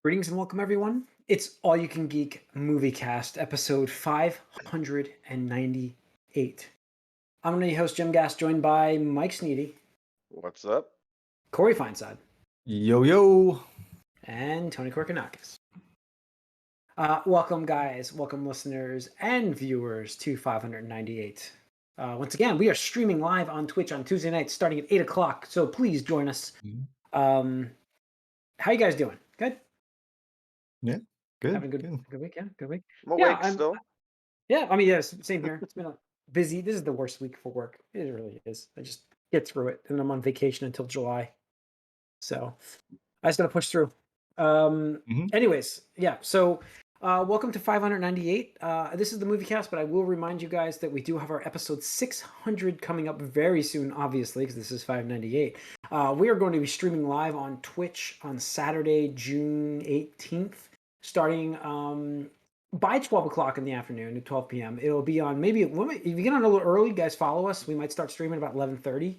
Greetings and welcome, everyone. It's All You Can Geek Moviecast, episode 598. I'm your host, Jim Gass, joined by Mike Sneedy, What's up? Corey Feinsod, Yo. and Tony Korkanakis. Welcome, guys. Welcome, listeners and viewers to 598. Once again, we are streaming live on Twitch on Tuesday nights starting at 8 o'clock, so please join us. How you guys doing? Good? Yeah, good. Having a good week, yeah? Good week? I'm awake still. Yeah, I mean, yes, same here. It's been busy. This is the worst week for work. It really is. I just get through it, and I'm on vacation until July, so I just gotta push through. Anyways, yeah. So, welcome to 598. This is the Moviecast, but I will remind you guys that we do have our episode 600 coming up very soon, obviously, because this is 598. We are going to be streaming live on Twitch on Saturday, June 18th, starting by 12 o'clock in the afternoon at 12 p.m. It'll be on if you get on a little early, guys, follow us. We might start streaming about 11:30,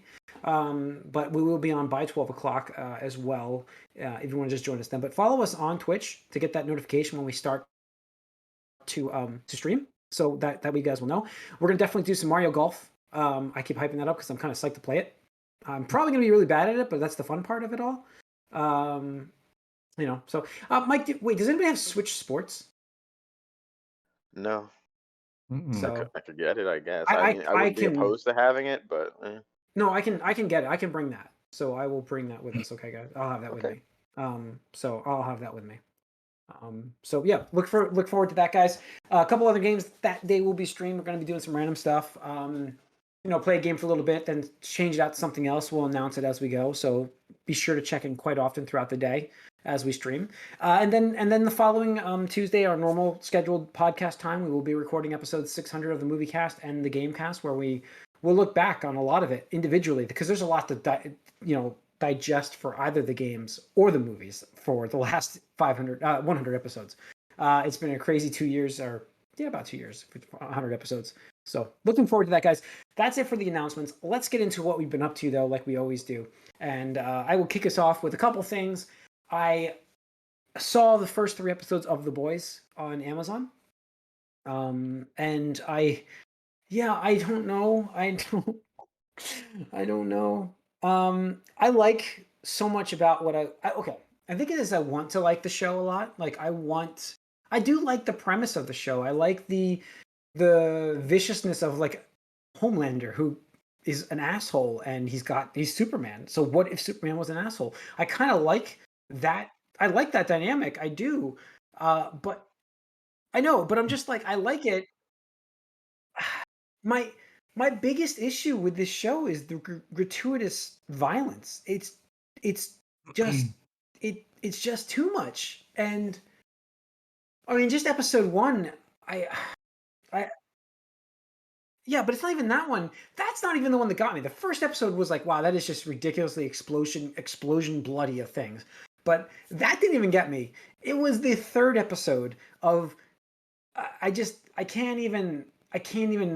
but we will be on by 12 o'clock as well if you want to just join us then. But follow us on Twitch to get that notification when we start to stream, so that way you guys will know. We're going to definitely do some Mario Golf. I keep hyping that up because I'm kind of psyched to play it. I'm probably going to be really bad at it, but that's the fun part of it all. So Mike, wait, does anybody have Switch Sports? No. So I could get it, I guess. I wouldn't be opposed to having it, but No, I can get it. I can bring that. So I will bring that with us. Okay, guys. I'll have that with me. So I'll have that with me. So yeah, look forward to that, guys. A couple other games that day will be streamed. We're going to be doing some random stuff. Play a game for a little bit, then change it out to something else. We'll announce it as we go. So be sure to check in quite often throughout the day as we stream. And then the following Tuesday, our normal scheduled podcast time, we will be recording episode 600 of the Moviecast and the Gamecast, where we'll look back on a lot of it individually, because there's a lot to digest for either the games or the movies for the last 100 episodes. It's been a crazy 2 years, about 2 years, 100 episodes. So looking forward to that, guys. That's it for the announcements. Let's get into what we've been up to, though, like we always do. And I will kick us off with a couple things. I saw the first 3 episodes of The Boys on Amazon. And I don't know. I don't know. I like so much about what I think it is I want to like the show a lot. Like I do like the premise of the show. I like the viciousness of like Homelander, who is an asshole, and he's Superman. So what if Superman was an asshole? I kind of like that. I like that dynamic. I do. But I know, but I'm just like, I like it. My biggest issue with this show is the gratuitous violence. It's just it's just too much. And I mean, just episode 1, yeah, but it's not even that one. That's not even the one that got me. The first episode was like, wow, that is just ridiculously explosion bloody of things. But that didn't even get me. It was the third episode of I can't even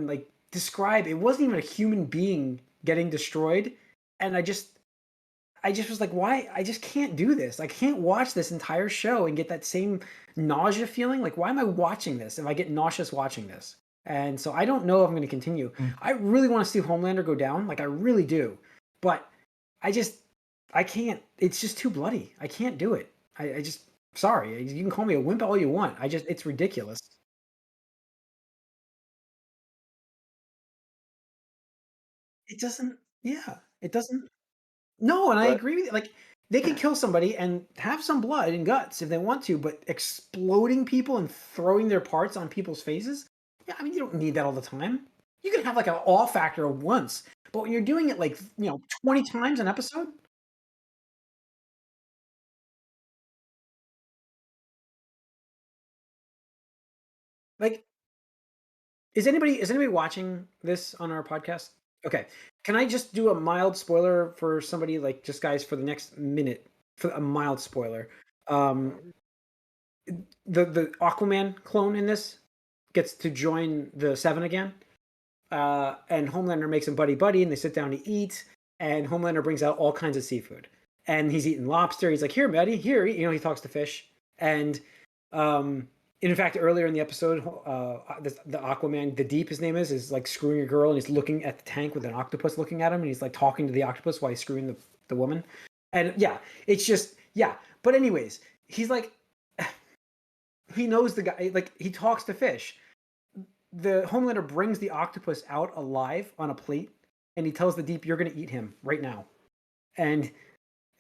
like describe. It wasn't even a human being getting destroyed, and I just was like, why? I just can't do this. I can't watch this entire show and get that same nausea feeling. Like, why am I watching this if I get nauseous watching this? And so I don't know if I'm going to continue. I really want to see Homelander go down. Like, I really do. But I can't. It's just too bloody. I can't do it. I just, sorry. You can call me a wimp all you want. It's ridiculous. It doesn't, it doesn't. No, and I agree with you. Like, they can kill somebody and have some blood and guts if they want to, but exploding people and throwing their parts on people's faces? Yeah, I mean, you don't need that all the time. You can have like an awe factor once, but when you're doing it like, 20 times an episode? Like, is anybody watching this on our podcast? Okay. Can I just do a mild spoiler for somebody, like, just guys, for the next minute, for a mild spoiler? The Aquaman clone in this gets to join the Seven again, and Homelander makes him buddy, and they sit down to eat, and Homelander brings out all kinds of seafood, and he's eating lobster. He's like, "Here, buddy, here, eat." He talks to fish, And in fact, earlier in the episode, the Aquaman, the Deep, his name is like screwing a girl, and he's looking at the tank with an octopus looking at him, and he's like talking to the octopus while he's screwing the woman. And yeah, it's just, yeah. But anyways, he's like, he knows the guy, like he talks to fish. The Homelander brings the octopus out alive on a plate, and he tells the Deep, "You're gonna eat him right now." And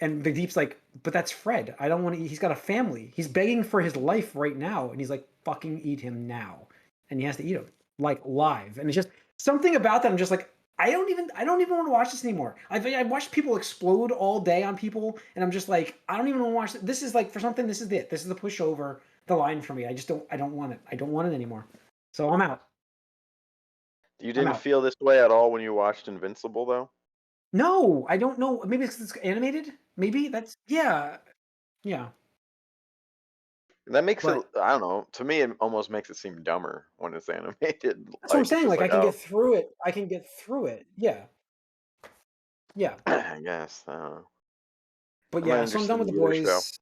the Deep's like, "But that's Fred. I don't want to eat. He's got a family. He's begging for his life right now." And he's like, "Fucking eat him now." And he has to eat him like live. And it's just something about that. I'm just like, I don't even want to watch this anymore. I watched people explode all day on people, and I'm just like, I don't even want to watch this. This is like, for something, this is it. This is the push over the line for me. I don't want it. I don't want it anymore. So I'm out. You didn't feel this way at all when you watched Invincible, though? No, I don't know. Maybe it's animated. Maybe that's, yeah. That makes it, I don't know. To me, it almost makes it seem dumber when it's animated. That's what I'm saying. Like, I can oh. get through it. I can get through it. Yeah. I guess. I don't know. But yeah, so I'm done with The Boys.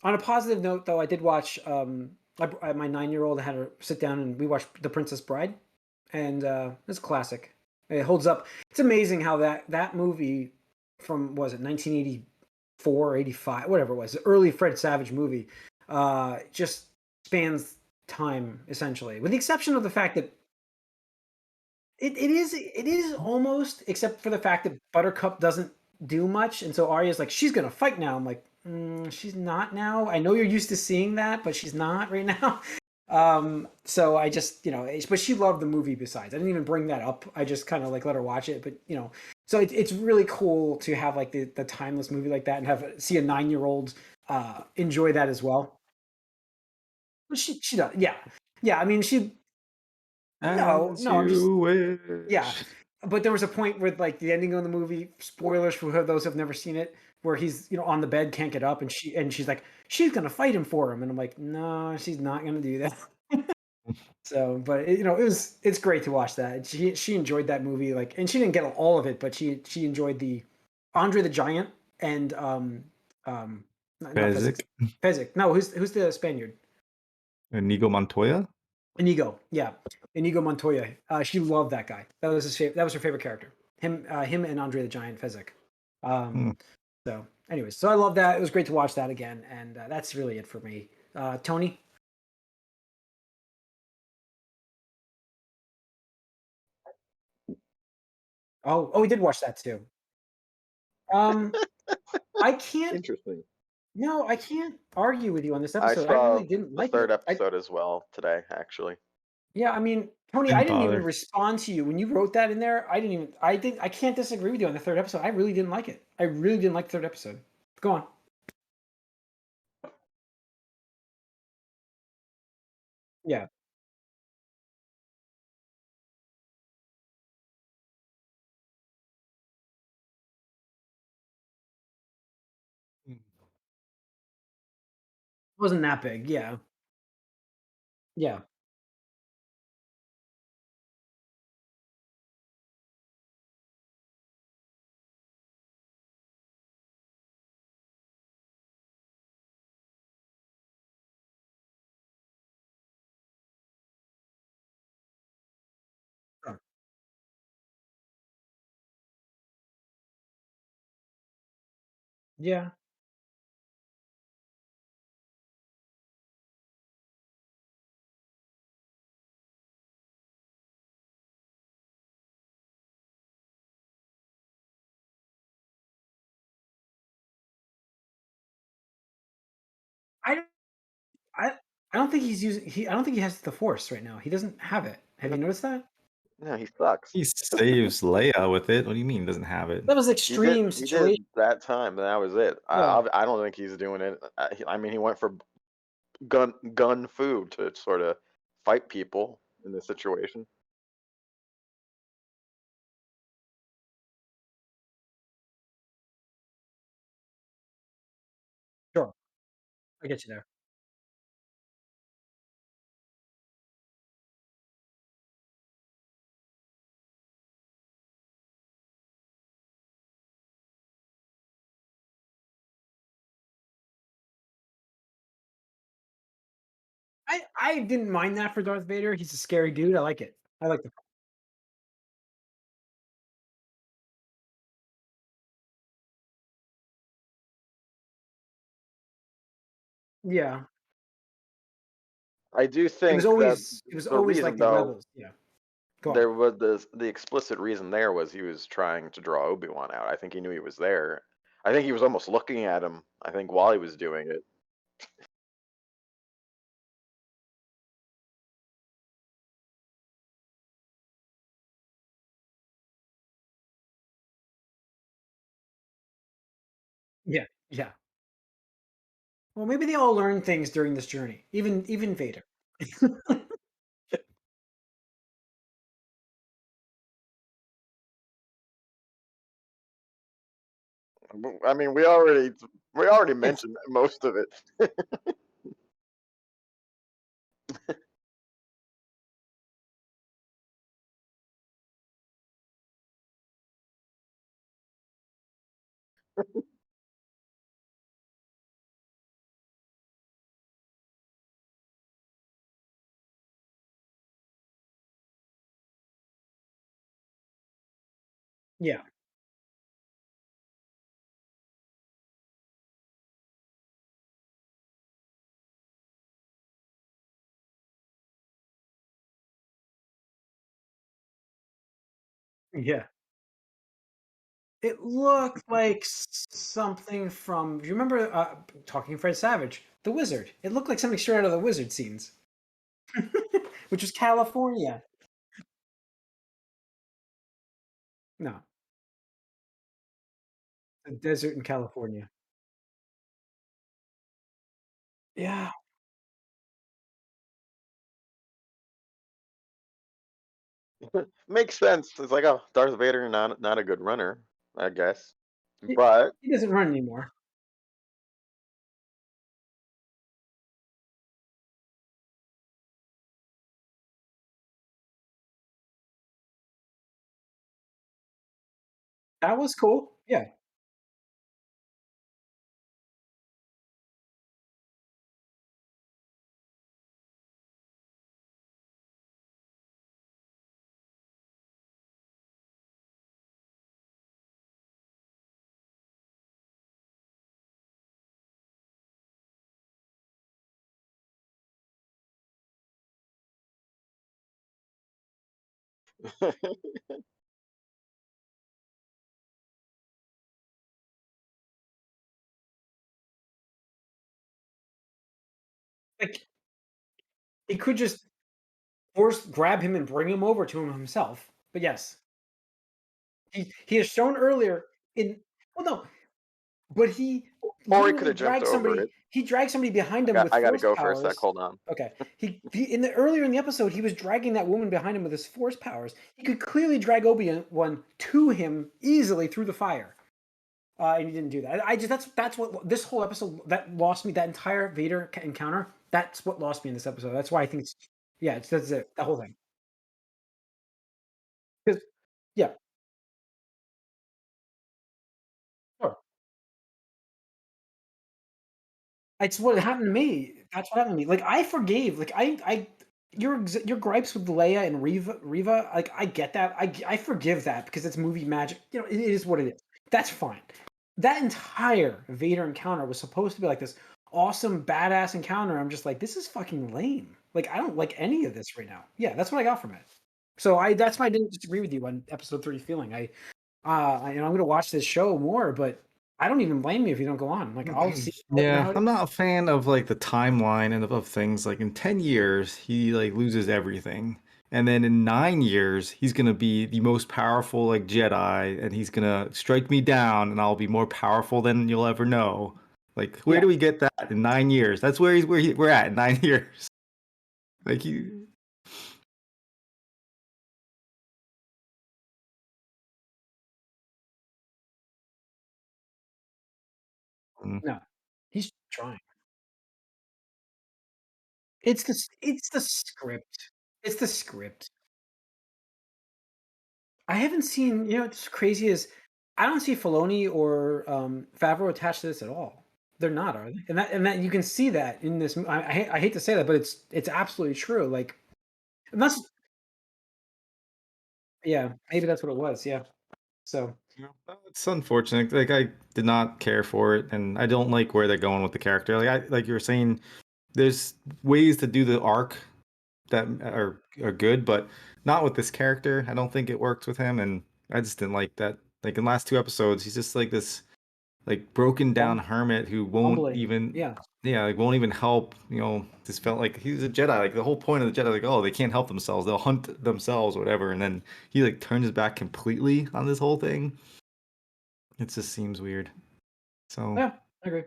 On a positive note, though, I did watch. My 9-year-old had to sit down and we watched The Princess Bride, and it's a classic. It holds up. It's amazing how that movie from, was it 1984, 85, whatever it was, the early Fred Savage movie, just spans time essentially, with the exception of the fact that it is almost, except for the fact that Buttercup doesn't do much, and so Arya's like, she's gonna fight now. I'm like, she's not now. I know you're used to seeing that, but she's not right now. So I just, but she loved the movie. Besides, I didn't even bring that up. I just kind of like let her watch it. But so it's really cool to have like the timeless movie like that, and see a 9-year-old enjoy that as well. But she does, yeah. I mean, no, I'm just, yeah. But there was a point where, like, the ending of the movie, spoilers for those who've never seen it, where he's, on the bed, can't get up, and she's like, she's gonna fight him for him, and I'm like, no, she's not gonna do that. So, but it's great to watch that. She enjoyed that movie, like, and she didn't get all of it, but she enjoyed the Andre the Giant and not Fezzik. Fezzik. No, who's the Spaniard? Inigo Montoya. Inigo Montoya. She loved that guy. That was her favorite character. Him and Andre the Giant, Fezzik. So, anyways, so I love that. It was great to watch that again, and that's really it for me. Tony. Oh, we did watch that too. I can't. Interesting. No, I can't argue with you on this episode. I really didn't like the third it. episode as well today, actually. Yeah, I mean, Tony, I didn't even respond to you when you wrote that in there. I can't disagree with you on the third episode. I really didn't like it. I really didn't like the third episode. Go on. Yeah. Wasn't that big. Yeah. Yeah. Sure. Yeah. I don't I I don't think he's using I don't think he has the force right now. He doesn't have it. Have you noticed that? No, he sucks. He saves Leia with it. What do you mean doesn't have it? That was extreme He situation. did that time, and that was it. Yeah. I don't think he's doing it. I mean, he went for gun food to sort of fight people in this situation. Sure. I get you there. I didn't mind that for Darth Vader. He's a scary dude. I like it. I like the yeah. I do It was think that always it was the always reason like the though rebels. Yeah. Go on. there was the explicit reason there was he was trying to draw Obi-Wan out. I think he knew he was there. I think he was almost looking at him. I think while he was doing it. Yeah. Yeah. Well, maybe they all learn things during this journey. Even Vader. I mean, we already It's mentioned most of it. yeah. Yeah. It looked like something from. Do you remember talking Fred Savage, the Wizard? It looked like something straight out of the Wizard scenes, which was California. No, the desert in California. Yeah, Makes sense. It's like, oh, Darth Vader not a good runner, I guess. he, But he doesn't run anymore. That was cool. Yeah, like he could just force grab him and bring him over to him himself. But yes, he has shown earlier in. Well, no, but he or he could literally have jumped dragged over somebody. it. He dragged somebody behind I him got with I got to force go for a sec. powers. Hold on. Okay, he in the earlier in the episode he was dragging that woman behind him with his force powers. He could clearly drag Obi-Wan to him easily through the fire, and he didn't do that. I just that's what this whole episode that lost me. That entire Vader encounter. That's what lost me in this episode. That's why I think it's yeah. It's that's it. The whole thing. 'Cause- yeah. Sure. It's what happened to me. That's what happened to me. Like I forgave. Like your gripes with Leia and Riva. Like I get that. I forgive that because it's movie magic. You know, it is what it is. That's fine. That entire Vader encounter was supposed to be like this awesome badass encounter. I'm just like, this is fucking lame. Like I don't like any of this right now. Yeah, that's what I got from it. So I that's why I didn't disagree with you on episode 3 feeling. And I'm gonna watch this show more, but I don't even blame you if you don't go on. Like I'll see let you know Yeah, how it I'm is. not a fan of like the timeline and of things. Like in 10 years, he like loses everything. And then in 9 years, he's gonna be the most powerful like Jedi, and he's gonna strike me down, and I'll be more powerful than you'll ever know. Like, where Yeah. do we get that in 9 years? That's we're at in 9 years. Like you, mm, No. He's trying. It's the script. It's the script. I haven't seen, you know, what's crazy is I don't see Filoni or Favreau attached to this at all. They're not, are they? And that you can see that in this. I hate to say that, but it's absolutely true. Like, and that's yeah, maybe that's what it was. Yeah. So Yeah, it's unfortunate. Like I did not care for it, and I don't like where they're going with the character. Like you were saying, there's ways to do the arc that are good, but not with this character. I don't think it works with him, and I just didn't like that. Like in the last two episodes, he's just like this like broken down bum, hermit who won't bumbling. even Yeah. yeah, like won't even help, just felt like he's a Jedi. Like the whole point of the Jedi, like, oh, they can't help themselves, they'll hunt themselves or whatever, and then he like turns his back completely on this whole thing. It just seems weird. So Yeah. I agree.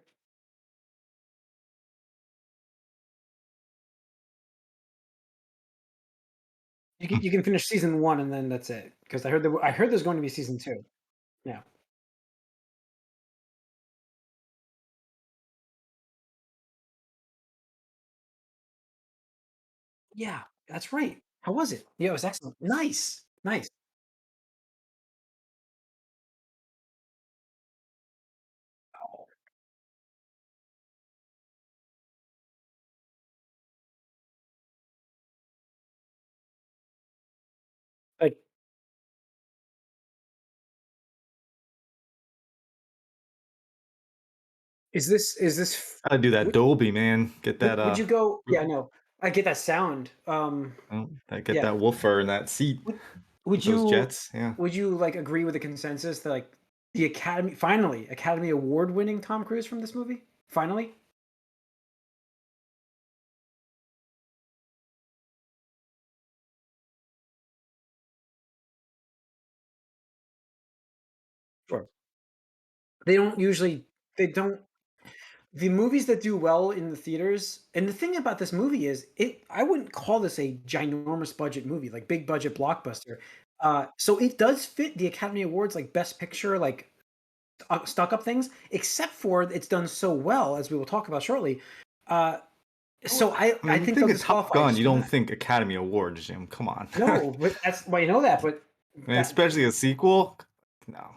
You can finish season one and then that's it. Because I heard there's going to be season two. Yeah. Yeah. That's right. How was it? Yeah, it was excellent. Nice. Nice. Oh, like, is this gotta do that Dolby, man. Get that would you go yeah, no. I get that sound. get Yeah. that woofer and that seat Would would with those you jets. Yeah. would you, like, agree with the consensus that, like, the Academy Award winning Tom Cruise from this movie? Finally? Sure. They don't usually they don't the movies that do well in the theaters and the thing about this movie is I wouldn't call this a ginormous budget movie, like, big budget blockbuster. So it does fit the Academy Awards, like, Best Picture, like, stuck up things, except for it's done so well, as we will talk about shortly. Uh, so Well, I I I mean, you think they'll think of Top disqualify Gun, just you from don't that. think Academy Awards, Jim. Come on. No, but that's well, you know that, but And that especially a sequel? No.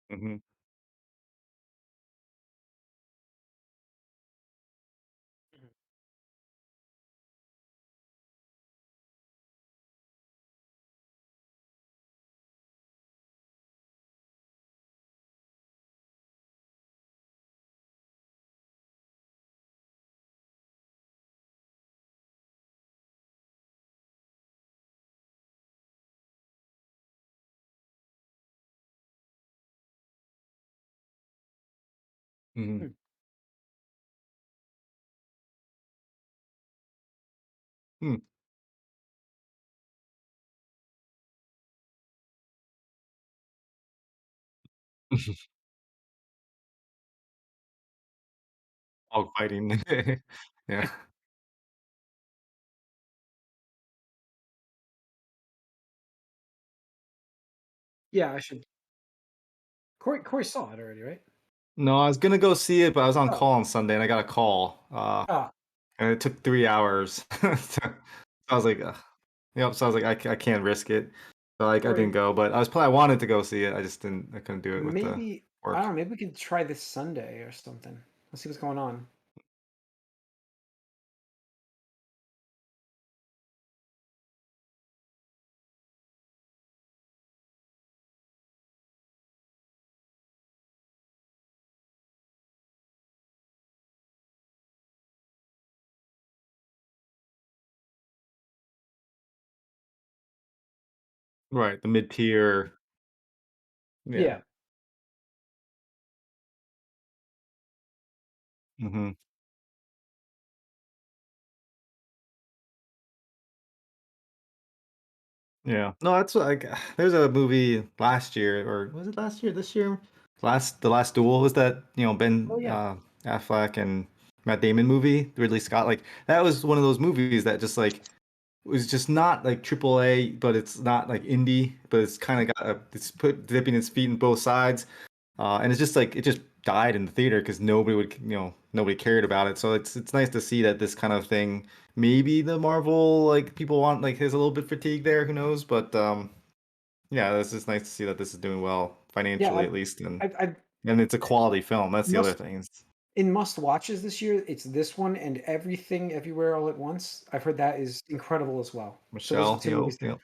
Mhm. Mhm. hmm, Hmm. All fighting. Yeah. yeah, I should Corey saw it already, right? No, I was gonna go see it, but I was on Oh, call on Sunday and I got a call, ah, and it took 3 hours. So I was like, "Ugh." Yep, so I was like, I can't risk it." So, like, I didn't Corey, go, but I wanted to go see it, I couldn't do it with the maybe I work. don't know, maybe we could try this Sunday or something. Let's see what's going on. Right, the mid-tier. Yeah. Yeah. Mhm. Yeah. No, that's what, like, there's a movie last year, or was it last year? This year? The Last Duel, was that, Ben Oh, yeah. Affleck and Matt Damon movie, Ridley Scott. Like that was one of those movies that just like was just not like triple A, but it's not like indie, but it's kind of got it's put dipping its feet in both sides, and it's just like it just died in the theater because nobody would nobody cared about it. So it's nice to see that this kind of thing, maybe the Marvel like people want like there's a little bit fatigue there, who knows? But yeah, it's just nice to see that this is doing well Yeah, financially at least, I and it's a quality film. That's the other must thing. in must watches this year. It's this one and Everything Everywhere All at Once. I've heard that is incredible as well. So those are Michelle, two movies. yep.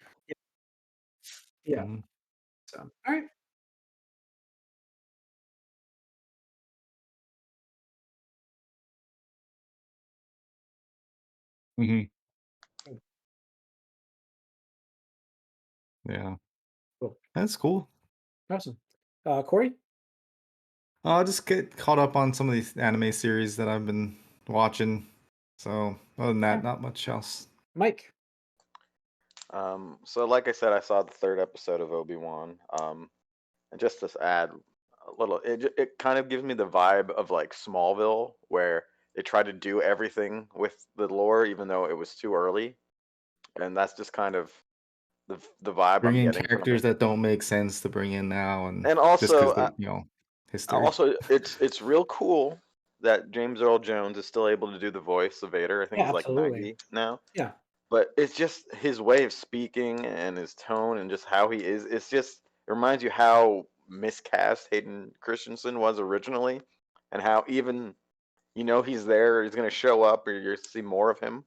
Yeah. Mhm. So all right. Mhm. Yeah, Cool. that's cool. Awesome. Corey. I'll just get caught up on some of these anime series that I've been watching. So other than Yeah. that, not much else. Mike. So like I said, I saw the third episode of Obi-Wan. And just to add a little, it kind of gives me the vibe of like Smallville, where they try to do everything with the lore, even though it was too early. And that's just kind of the vibe Bring I'm in getting from characters it. that don't make sense to bring in now, and And just because also, they're history. it's real cool that James Earl Jones is still able to do the voice of Vader. I think Yeah, he's like absolutely. 90 now. Yeah. But it's just his way of speaking and his tone and just how he is. It's just it reminds you how miscast Hayden Christensen was originally, and how even he's there, he's gonna show up, or you're see more of him,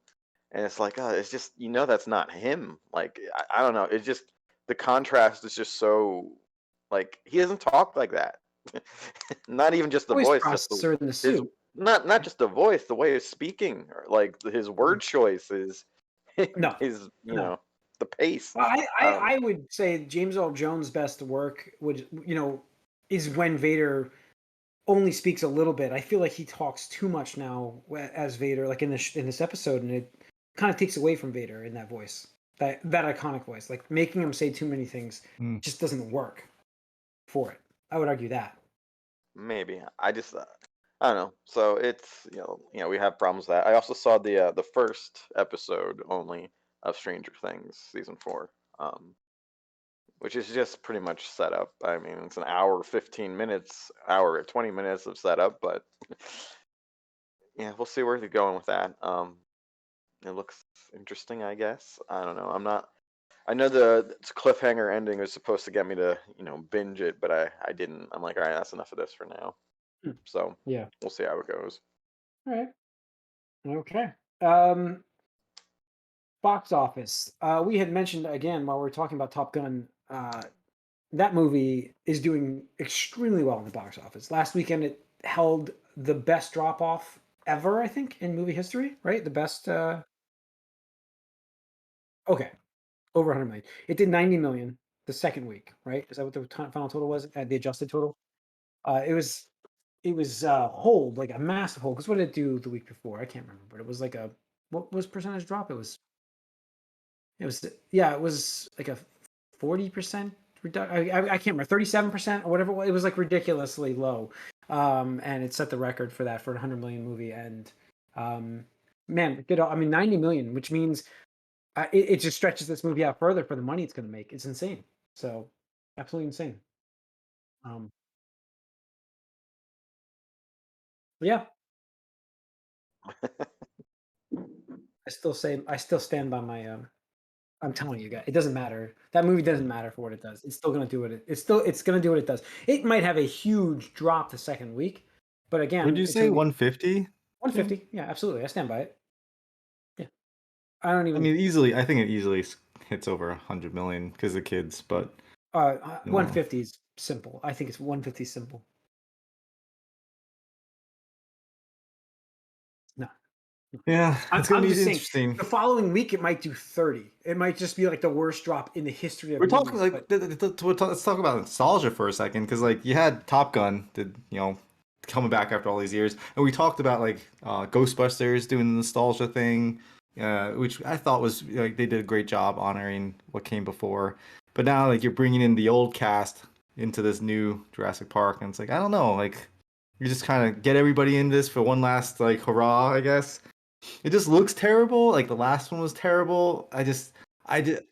and it's like, it's just that's not him. Like I don't know. It's just the contrast is just so like he doesn't talk like that. Not even just the Voice voice, just processor in the his suit. not just the voice, the way he's speaking, or like his word choice is No. his No. the pace. Well, Um, I would say James Earl Jones' best work would is when Vader only speaks a little bit. I feel like he talks too much now as Vader, like in this episode, and it kind of takes away from Vader in that voice, that iconic voice. Like making him say too many things Mm. just doesn't work for it. I would argue that. Maybe I just I don't know. So it's we have problems with that. I also saw the first episode only of Stranger Things season 4. Which is just pretty much setup. I mean, it's an hour, 15 minutes, hour, 20 minutes of setup, but yeah, we'll see where they're going with that. It looks interesting, I guess. I don't know. I know the cliffhanger ending was supposed to get me to, binge it, but I didn't. I'm like, all right, that's enough of this for now. Hmm. So Yeah. we'll see how it goes. All right. Okay. Um, Box office. We had mentioned again while we were talking about Top Gun. That movie is doing extremely well in the box office. Last weekend, it held the best drop off ever, I think, in movie history. Right, the best. Okay, over 100 million. It did 90 million the second week. Right, is that what the final total was? The adjusted total. It was. It was hold like a massive hold. Because what did it do the week before? I can't remember, but it was like a what was percentage drop? It was yeah, it was like a 40% reduction. I can't remember 37% or whatever. It was like ridiculously low, and it set the record for that for a 100 million movie. And man, good. I mean, 90 million, which means it just stretches this movie out further for the money it's going to make. It's insane. So absolutely insane. Um, yeah, I still stand by my I'm telling you guys, it doesn't matter. That movie doesn't matter for what it does. It's still gonna do what it's gonna do what it does. It might have a huge drop the second week, but Would again, you it's gonna say be 150? 150. Yeah, absolutely. I stand by it. Yeah, I don't I even mean, easily. I think it easily hits over 100 million because of kids. But 150 is simple. I think it's 150 simple. No, yeah, it's gonna I'm be just saying interesting. the following week it might do 30. It might just be like the worst drop in the history of We're talking movies. like But let's talk about nostalgia for a second because like you had Top Gun, did coming back after all these years, and we talked about like Ghostbusters doing the nostalgia thing, which I thought was like they did a great job honoring what came before. But now like you're bringing in the old cast into this new Jurassic Park, and it's like I don't know, like You just kind of get everybody in this for one last like hurrah, I guess. It just looks terrible. Like the last one was terrible. I did.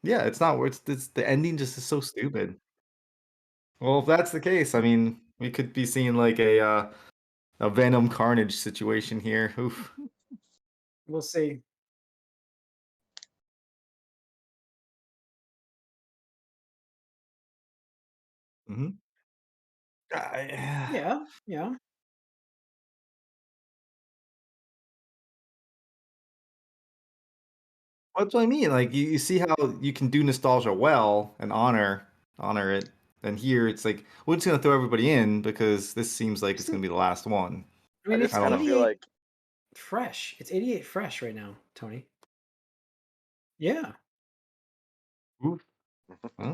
Yeah, it's not. It's the ending just is so stupid. Well, if that's the case, I mean, we could be seeing like a Venom Carnage situation here. Oof. We'll see. Hmm. Yeah, yeah. That's what I mean. Like you see how you can do nostalgia well and honor it. And here it's like we're just gonna throw everybody in because this seems like it's gonna be the last one. I I mean, just it's I don't kind of know. feel 88 like fresh. It's 88 fresh right now, Tony. Yeah. Oof. Huh?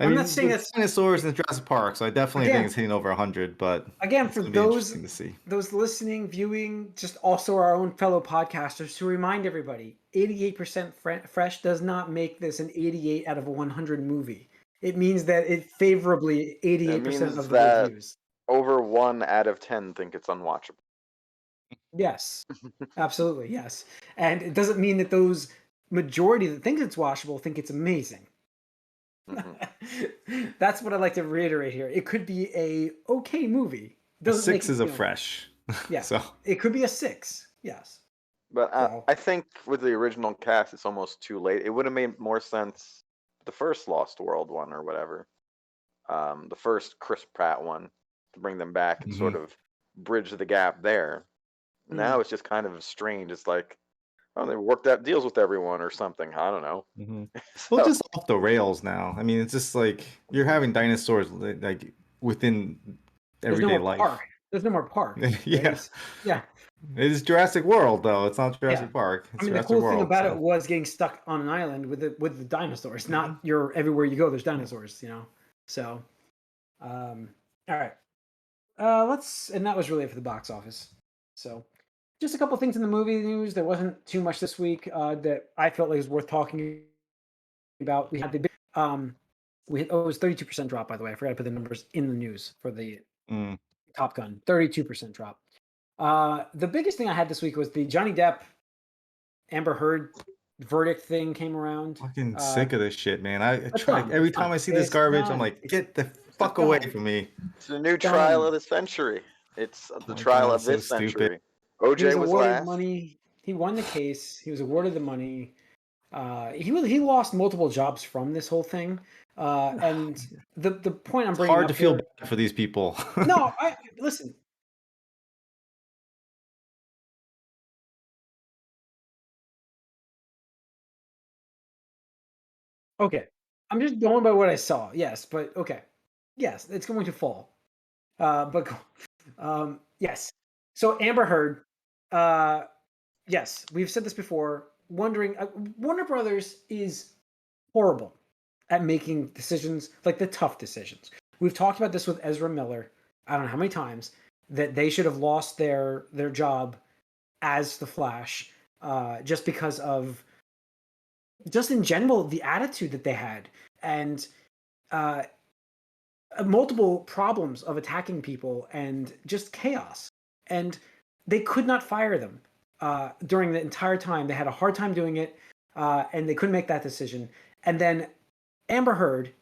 I I'm not mean, saying the that's dinosaurs in Jurassic Park, so I definitely think again, it's hitting over 100, but again it's for gonna be interesting to see. those listening, viewing, just also our own fellow podcasters to remind everybody, 88% fresh does not make this an 88 out of a 100 movie. It means that it favorably it 88% means of the that reviews. over 1 out of 10 think it's unwatchable. Yes. Absolutely, yes. And it doesn't mean that those majority that think it's watchable think it's amazing. Hmm. That's what I like to reiterate here. It could be a okay movie. A Doesn't make 6 it, is a fresh. yeah. So It could be a 6. Yes. But So I think with the original cast, it's almost too late. It would have made more sense the first Lost World one or whatever, the first Chris Pratt one, to bring them back and sort mhm, of bridge the gap there. mm. Now it's just kind of strange. It's like, oh, they worked out deals with everyone or something. I don't know. mhm. Well, So just off the rails now. I mean, it's just like you're having dinosaurs like within There's no everyday more park. life. There's no more park, right? Yeah. It's yeah. It is Jurassic World though. It's not Yeah. Jurassic Park. I It's mean, the Jurassic cool thing World, about it so. was getting stuck on an island with the dinosaurs. Mhm. Not your everywhere you go, there's dinosaurs. So, all right. Let's and that was really it for the box office. So, just a couple things in the movie news. There wasn't too much this week that I felt like was worth talking about. We had the big, it was 32% drop, by the way. I forgot to put the numbers in the news for the Mm, Top Gun. 32% drop. The biggest thing I had this week was the Johnny Depp Amber Heard verdict thing came around. fucking sick of this shit, man. I It's try done. every It's done. time I see this It's garbage, I'm done. like, get the It's fuck away done. from me. it's the new trial Done. of the century. It's Oh the my trial god, of it's so this stupid. century. He was OJ was awarded last. money. He won the case. He was awarded the money. He lost multiple jobs from this whole thing. And the point I'm It's bringing hard to up feel here. bad for these people. No, I listen. Okay, I'm just going by what I saw. Yes, but okay. Yes, it's going to fall. But yes. So Amber Heard. Uh, yes, we've said this before. Wondering, Warner Brothers is horrible at making decisions like the tough decisions. We've talked about this with Ezra Miller. I don't know how many times that they should have lost their job as the Flash, just because of just in general the attitude that they had and uh, multiple problems of attacking people and just chaos. And they could not fire them during the entire time. They had a hard time doing it, and they couldn't make that decision. And then Amber Heard,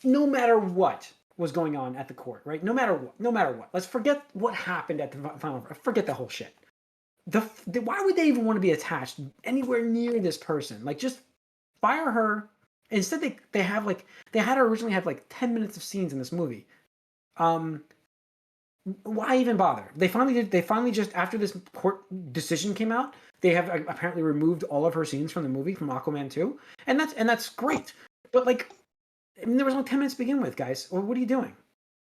no matter what was going on at the court, right? No matter what. Let's forget what happened at the final. Forget the whole shit. Why would they even want to be attached anywhere near this person? Like, just fire her. Instead, they have like they had to originally have like 10 minutes of scenes in this movie. Um, why even bother? They finally did. They finally just after this court decision came out, they have apparently removed all of her scenes from the movie from Aquaman 2, and that's great. But like, I mean, there was only 10 minutes to begin with, guys. Well, what are you doing?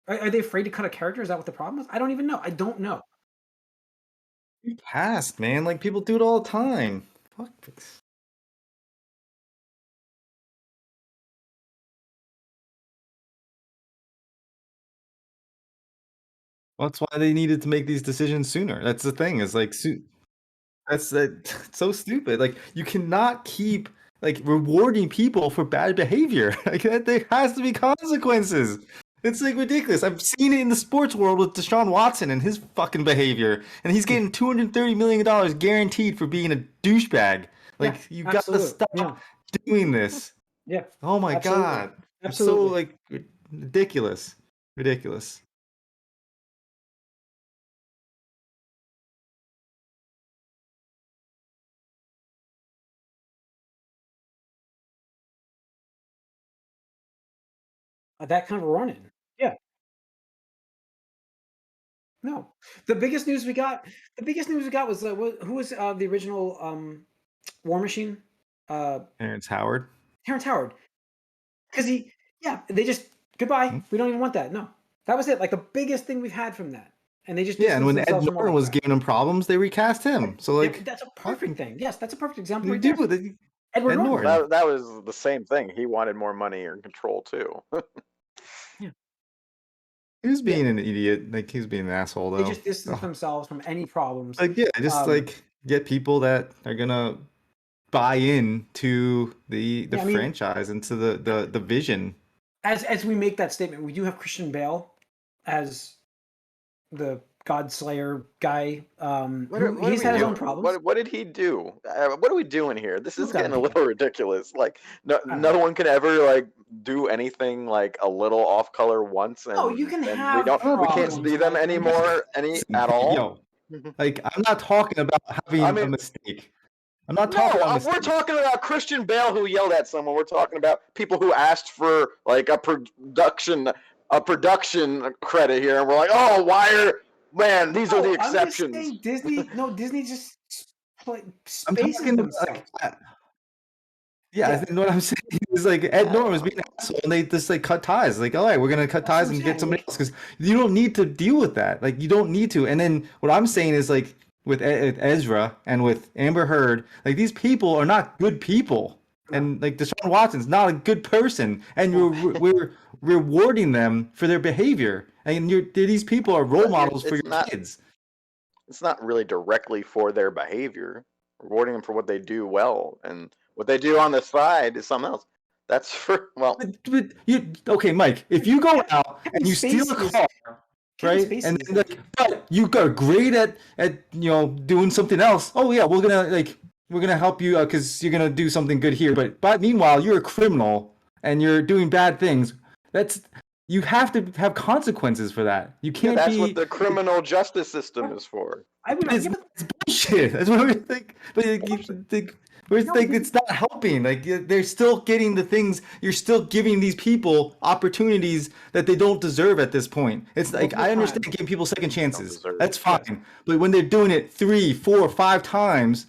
Are they afraid to cut a character? Is that what the problem is? I don't even know. I don't know. Past, man. Like people do it all the time. Fuck. That's why they needed to make these decisions sooner. That's the thing. Is like that's so stupid. Like you cannot keep like rewarding people for bad behavior. Like there has to be consequences. It's like ridiculous. I've seen it in the sports world with Deshaun Watson and his fucking behavior, and he's getting $230 million guaranteed for being a douchebag. Yeah, Like, you gotta absolutely. Yeah, stop doing this. yeah, Oh my absolutely, God. It's so absolutely. like ridiculous. Ridiculous. That kind of running. Yeah, no. The biggest news we got. The biggest news we got was who was the original War Machine? Uh, Terrence Howard. Terrence Howard. Because he, yeah, they just goodbye. Hmm? We don't even want that. No, that was it. Like the biggest thing we've had from that, and they just Yeah, and distanced when Ed themselves from all Norton that was crap. giving him problems, they recast him. So like, That's a perfect fucking, thing. Yes, that's a perfect example you right do there. it. Edward Ed Norton. Norton. That was the same thing. He wanted more money or control too. Yeah, He was yeah. being an idiot. Like, he was being an asshole They though. just distanced themselves from any problems. Like, yeah, just Um, like get people that are gonna buy in to the yeah, I mean, franchise and to the vision. as we make that statement, we do have Christian Bale as the God Slayer guy. Who What are he's we had his own doing? problems. What did he do? What are we doing here? This People is gotta getting a pick it. little ridiculous. Like I don't know. no one can ever like do anything like a little off color once, Oh, you and can then have we can't problems, see them Mike. I'm just anymore any Listen, at all. yo, like, I'm not talking about I having a mean, mistake. I'm not no, talking about we're mistakes. talking about Christian Bale who yelled at someone. We're talking about people who asked for like a production credit here, and we're like, oh, why are man? These are the no. I'm just exceptions. saying Disney. No, Disney just I'm spaces talking about themselves. yeah, I Yeah, think what I'm saying is like Ed I don't Norton was know. being an asshole, and they just like cut ties. Like, all right, we're gonna cut that's what ties I'm and get saying. somebody Like, else because you don't need to deal with that. Like, you don't need to. And then what I'm saying is like with Ezra and with Amber Heard, like these people are not good people, no, and like Deshaun Watson's not a good person, and no. we're rewarding them for their behavior, and these people are role But models for it's your not. kids. It's not really directly for their behavior. Rewarding them for what they do well, and what they do on the side is something else. That's for well, But you okay, Mike? If you go out and Kevin you steal a Spacey is car, Kevin right? And Spacey is then like like, but you got great at doing something else. Oh yeah, we're gonna help you because you're gonna do something good here. But meanwhile, you're a criminal and you're doing bad things. That's you have to have consequences for that. You yeah, can't that's what be. the criminal justice system is for. I would But yeah, but it's bullshit. That's what we think. But you bullshit. think we're No, think it's not helping. Like they're still getting the things. You're still giving these people opportunities that they don't deserve at this point. It's like multiple I understand times. giving people second Don't chances. deserve. That's Yes, fine. But when they're doing it 3, 4, 5 times,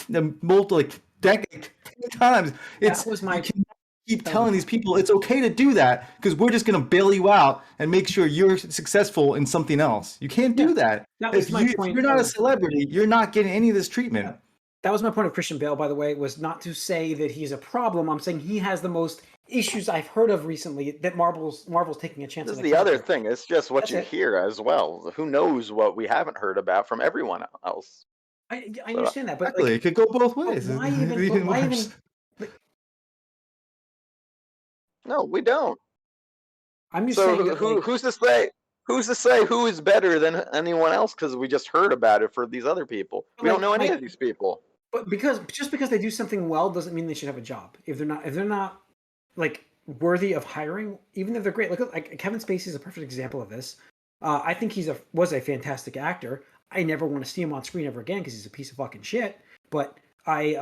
the multiple like decade 10 times, that it's was you my can keep that was my telling these point. people it's okay to do that because we're just gonna bail you out and make sure you're successful in something else. You can't Yeah, do that. that was my If point you're not a of celebrity, you're not getting any of this yeah, treatment. that was my point of Christian Bale, by the way, was not to say that he's a problem. I'm saying he has the most issues I've heard of recently that Marvel's taking a chance This on is a the other character. thing. It's just what That's you it. hear as well. Who knows what we haven't heard about from everyone else? I So understand that, but Exactly. It could go both but ways. why It's even? But even why worse. even? But no, we don't. I'm just So saying that, like, who's to say? Who's to say who is better than anyone else? Because we just heard about it for these other people. but We don't like know any Mike, of these people. but because they do something well doesn't mean they should have a job. If they're not like worthy of hiring, even if they're great. Look, like Kevin Spacey is a perfect example of this. I think was a fantastic actor. I never want to see him on screen ever again because he's a piece of fucking shit. But I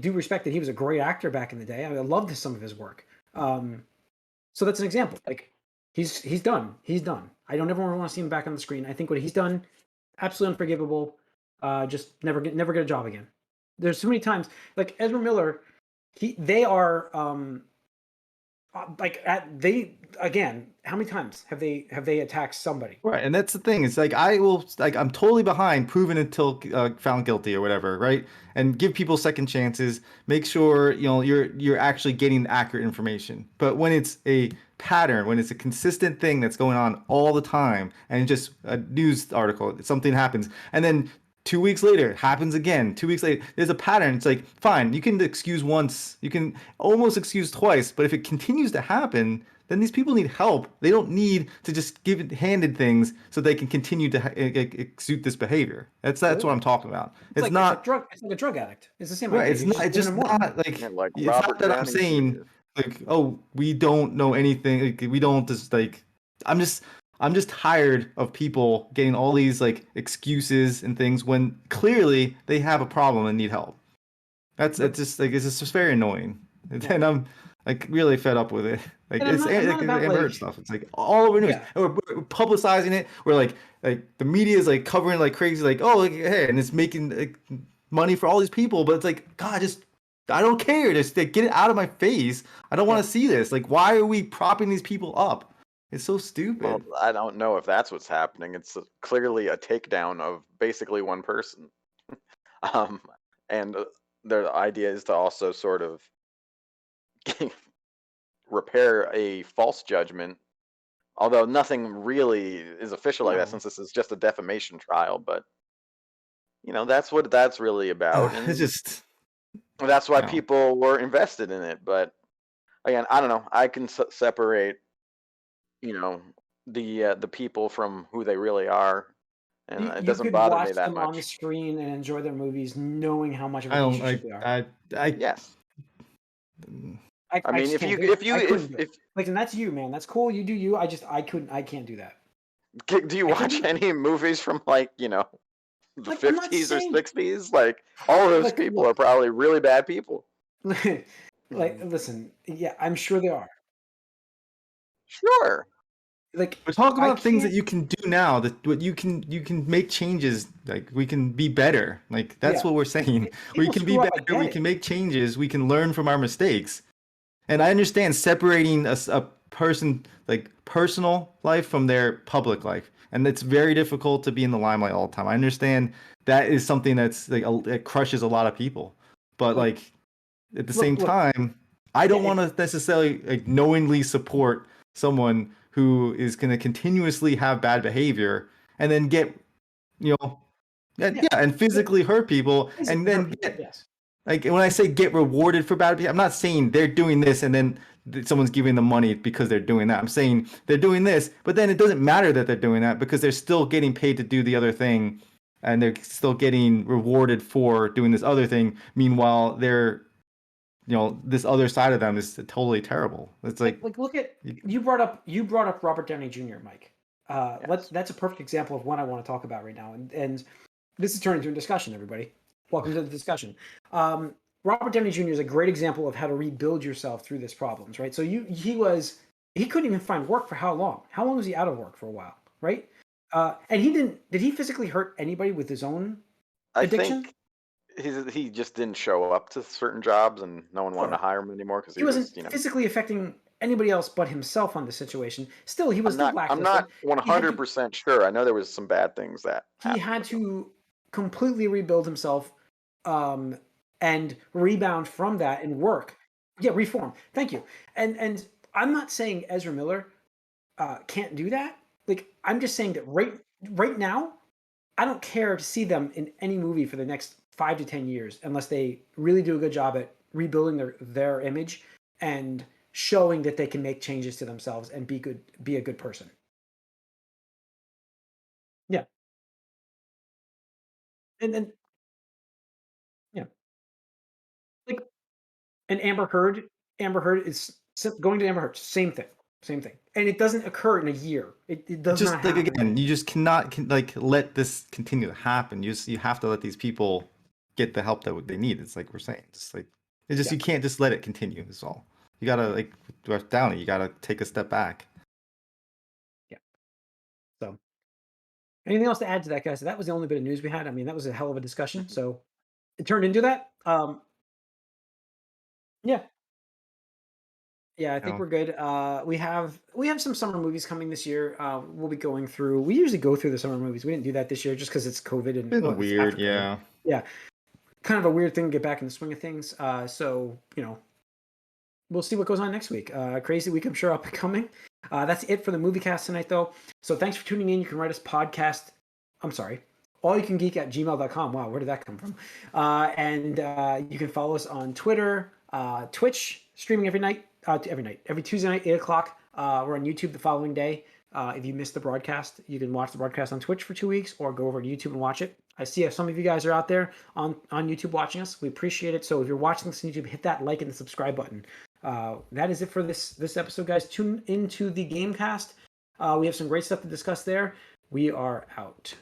do respect that he was a great actor back in the day. I loved some of his work. So that's an example. Like he's done. He's done. I don't ever want to see him back on the screen. I think what he's done, absolutely unforgivable. Just never get a job again. There's so many times like Ezra Miller. They are like they again. How many times have they attacked somebody? Right, and that's the thing. It's like I'm totally behind proven until found guilty or whatever, right? And give people second chances. Make sure you're actually getting accurate information. But when it's a pattern, when it's a consistent thing that's going on all the time, and just a news article, something happens, and then 2 weeks later it happens again. 2 weeks later, there's a pattern. It's like fine, you can excuse once, you can almost excuse twice, but if it continues to happen, then these people need help. They don't need to just give it handed things so they can continue to exude this behavior. That's what I'm talking about. It's not it's like a drug addict. It's the same right. idea. It's You're not. just It's giving just them more. not like Yeah, like it's not Robert that I'm Downey saying Jr. like, oh, we don't know anything. Like, we don't just like. I'm just I'm just tired of people getting all these like excuses and things when clearly they have a problem and need help. It's just like it's just very annoying, and I'm like really fed up with it. Like And it's I'm like not about Amber Heard like stuff. It's like all over news. yeah. And we're publicizing it. We're like the media is like covering it like crazy. Like oh like, hey, and it's making like, money for all these people. But it's like God, just I don't care. Just like, get it out of my face. I don't want Yeah. to see this. Like why are we propping these people up? It's so stupid. Well, I don't know if that's what's happening. It's clearly a takedown of basically one person. Um, and the idea is to also sort of repair a false judgment, although nothing really is official like that No. since this is just a defamation trial. But that's what that's really about, It's and just that's why I don't. people were invested in it. But again, I don't know. I can separate, you know, the people from who they really are, and it You doesn't could bother me watch that them on the much. screen and enjoy their movies knowing how much of a I piece don't of shit like they are. I Yes, I I mean, just if can't you do it. if you I couldn't do it. if Like, and that's you, man. That's cool. You do you. I can't do that. do you I can't watch do it. any movies from like the Like, I'm not 50s or saying 60s? Like all of those like people look, are probably really bad people. like listen, yeah, I'm sure they are. Sure. Like We're talking I about things that can't you can do now. That what you can make changes. Like we can be better. Like that's yeah. what we're saying. We People can be screw up, I better. get We it. can make changes. We can learn from our mistakes. And I understand separating a person like personal life from their public life, and it's very difficult to be in the limelight all the time. I understand that is something that's like it crushes a lot of people, but Like like at the same look, time, I yeah, don't want to necessarily like knowingly support someone who is going to continuously have bad behavior and then get you know yeah. and physically hurt people and Physically hurt then people, get yes. like when I say get rewarded for bad behavior, I'm not saying they're doing this and then someone's giving them money because they're doing that. I'm saying they're doing this, but then it doesn't matter that they're doing that because they're still getting paid to do the other thing and they're still getting rewarded for doing this other thing. Meanwhile, they're this other side of them is totally terrible. It's like Like look at you brought up Robert Downey Jr., Mike. Yes. That's a perfect example of what I want to talk about right now. And this is turning into a discussion, everybody. Welcome to the discussion. Robert Downey Jr. is a great example of how to rebuild yourself through this problems, right? So he couldn't even find work for how long? How long was he out of work for a while, right? And did he physically hurt anybody with his own I addiction? think he just didn't show up to certain jobs and no one wanted to Sure. hire him anymore because He he was, wasn't physically affecting anybody else but himself on the situation. Still, he was I'm still not blacklisted. He had to 100% sure. I know there was some bad things that he happened had with him. to completely rebuild himself um, and rebound from that and work. Yeah, reform. Thank you. And I'm not saying Ezra Miller can't do that. Like I'm just saying that right now, I don't care to see them in any movie for the next 5 to 10 years unless they really do a good job at rebuilding their image and showing that they can make changes to themselves and be a good person. Yeah. And yeah. Like and Amber Heard is going to Amber Heard, same thing. And it doesn't occur in a year. It does not just like happen. again, you just cannot like let this continue to happen. You have to let these people get the help that they need. It's like we're saying, just like it's just Yeah. you can't just let it continue. That's all. You gotta like with Downey, you gotta take a step back. Yeah. So anything else to add to that, guys? So that was the only bit of news we had. I mean, that was a hell of a discussion. So it turned into that. Yeah. Yeah, I You think know, we're good. We have some summer movies coming this year. We'll be going through. We usually go through the summer movies. We didn't do that this year just because it's COVID and been well, it's weird, after COVID. yeah. Yeah, kind of a weird thing to get back in the swing of things. So we'll see what goes on next week. Crazy week, I'm sure, up and coming. That's it for the Moviecast tonight, though. So thanks for tuning in. You can write us podcast. I'm sorry. allyoucangeek@gmail.com. Wow, where did that come from? And you can follow us on Twitter, Twitch, streaming every night, every Tuesday night, 8 o'clock. We're on YouTube the following day. If you missed the broadcast, you can watch the broadcast on Twitch for 2 weeks or go over to YouTube and watch it. I see some of you guys are out there on YouTube watching us. We appreciate it. So if you're watching this on YouTube, hit that like and the subscribe button. That is it for this episode, guys. Tune into the Gamecast. We have some great stuff to discuss there. We are out.